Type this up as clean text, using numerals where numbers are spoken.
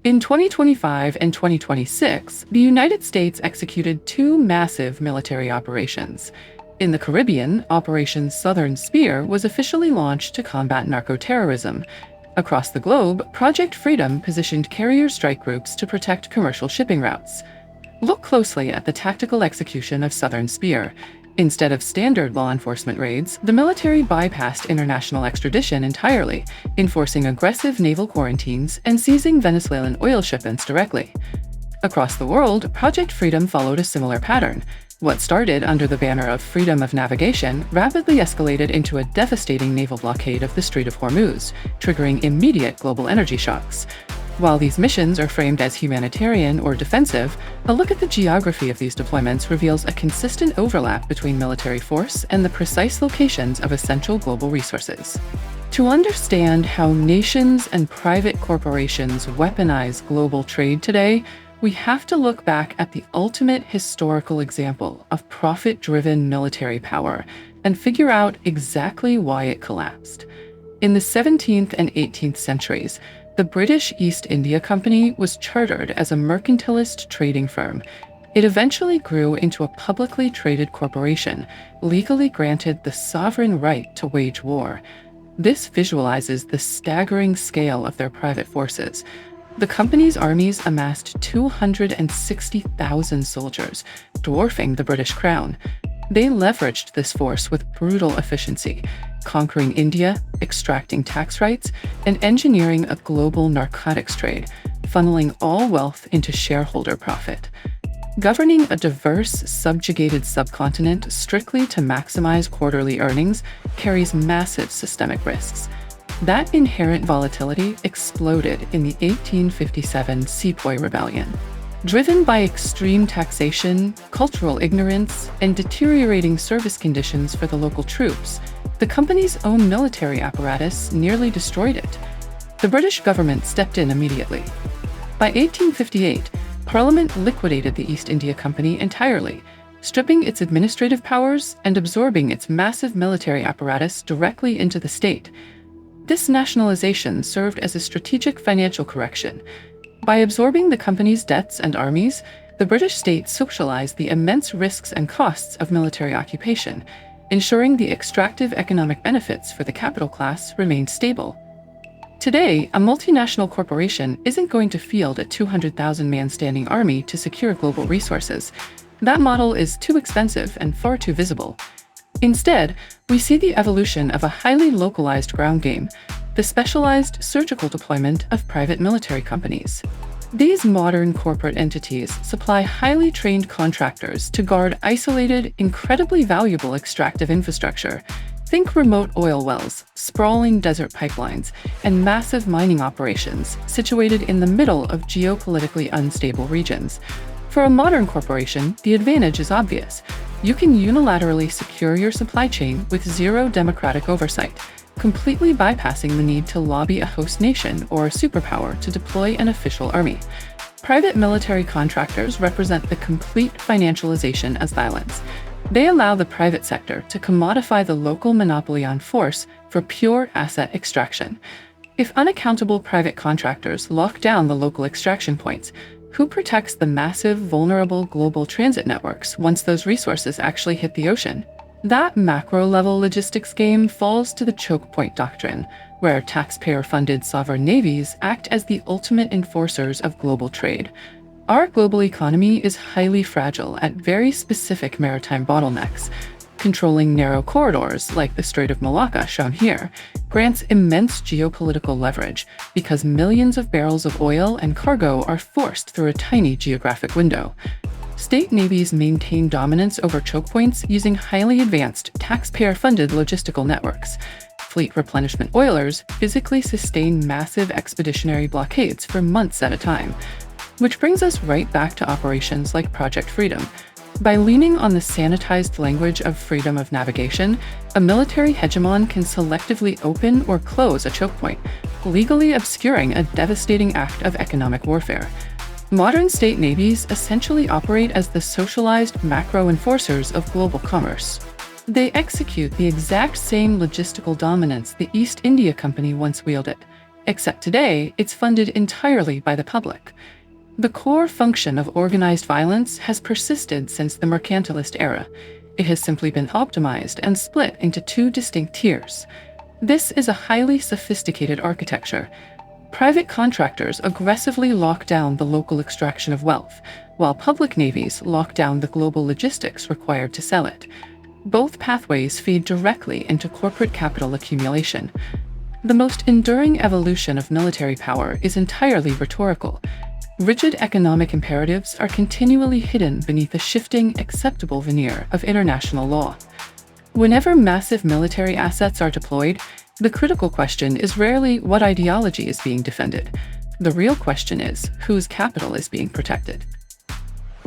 In 2025 and 2026, the United States executed two massive military operations. In the Caribbean, Operation Southern Spear was officially launched to combat narco-terrorism. Across the globe, Project Freedom positioned carrier strike groups to protect commercial shipping routes. Look closely at the tactical execution of Southern Spear. Instead of standard law enforcement raids, the military bypassed international extradition entirely, enforcing aggressive naval quarantines and seizing Venezuelan oil shipments directly. Across the world, Project Freedom followed a similar pattern. What started under the banner of freedom of navigation rapidly escalated into a devastating naval blockade of the Strait of Hormuz, triggering immediate global energy shocks. While these missions are framed as humanitarian or defensive, a look at the geography of these deployments reveals a consistent overlap between military force and the precise locations of essential global resources. To understand how nations and private corporations weaponize global trade today, we have to look back at the ultimate historical example of profit-driven military power and figure out exactly why it collapsed. In the 17th and 18th centuries, the British East India Company was chartered as a mercantilist trading firm. It eventually grew into a publicly traded corporation, legally granted the sovereign right to wage war. This visualizes the staggering scale of their private forces. The company's armies amassed 260,000 soldiers, dwarfing the British Crown. They leveraged this force with brutal efficiency, conquering India, extracting tax rights, and engineering a global narcotics trade, funneling all wealth into shareholder profit. Governing a diverse, subjugated subcontinent strictly to maximize quarterly earnings carries massive systemic risks. That inherent volatility exploded in the 1857 Sepoy Rebellion. Driven by extreme taxation, cultural ignorance, and deteriorating service conditions for the local troops, the company's own military apparatus nearly destroyed it. The British government stepped in immediately. By 1858, Parliament liquidated the East India Company entirely, stripping its administrative powers and absorbing its massive military apparatus directly into the state. This nationalization served as a strategic financial correction. By absorbing the company's debts and armies, the British state socialized the immense risks and costs of military occupation, ensuring the extractive economic benefits for the capital class remained stable. Today, a multinational corporation isn't going to field a 200,000-man standing army to secure global resources. That model is too expensive and far too visible. Instead, we see the evolution of a highly localized ground game, the specialized surgical deployment of private military companies. These modern corporate entities supply highly trained contractors to guard isolated, incredibly valuable extractive infrastructure. Think remote oil wells, sprawling desert pipelines, and massive mining operations situated in the middle of geopolitically unstable regions. For a modern corporation, the advantage is obvious. You can unilaterally secure your supply chain with zero democratic oversight, completely bypassing the need to lobby a host nation or a superpower to deploy an official army. Private military contractors represent the complete financialization of violence. They allow the private sector to commodify the local monopoly on force for pure asset extraction. If unaccountable private contractors lock down the local extraction points, who protects the massive, vulnerable global transit networks once those resources actually hit the ocean? That macro-level logistics game falls to the Chokepoint Doctrine, where taxpayer-funded sovereign navies act as the ultimate enforcers of global trade. Our global economy is highly fragile at very specific maritime bottlenecks. Controlling narrow corridors, like the Strait of Malacca shown here, grants immense geopolitical leverage because millions of barrels of oil and cargo are forced through a tiny geographic window. State navies maintain dominance over choke points using highly advanced, taxpayer-funded logistical networks. Fleet replenishment oilers physically sustain massive expeditionary blockades for months at a time. Which brings us right back to operations like Project Freedom. By leaning on the sanitized language of freedom of navigation, a military hegemon can selectively open or close a choke point, legally obscuring a devastating act of economic warfare. Modern state navies essentially operate as the socialized macro enforcers of global commerce. They execute the exact same logistical dominance the East India Company once wielded. Except today, it's funded entirely by the public. The core function of organized violence has persisted since the mercantilist era. It has simply been optimized and split into two distinct tiers. This is a highly sophisticated architecture. Private contractors aggressively lock down the local extraction of wealth, while public navies lock down the global logistics required to sell it. Both pathways feed directly into corporate capital accumulation. The most enduring evolution of military power is entirely rhetorical. Rigid economic imperatives are continually hidden beneath a shifting, acceptable veneer of international law. Whenever massive military assets are deployed, the critical question is rarely what ideology is being defended. The real question is whose capital is being protected.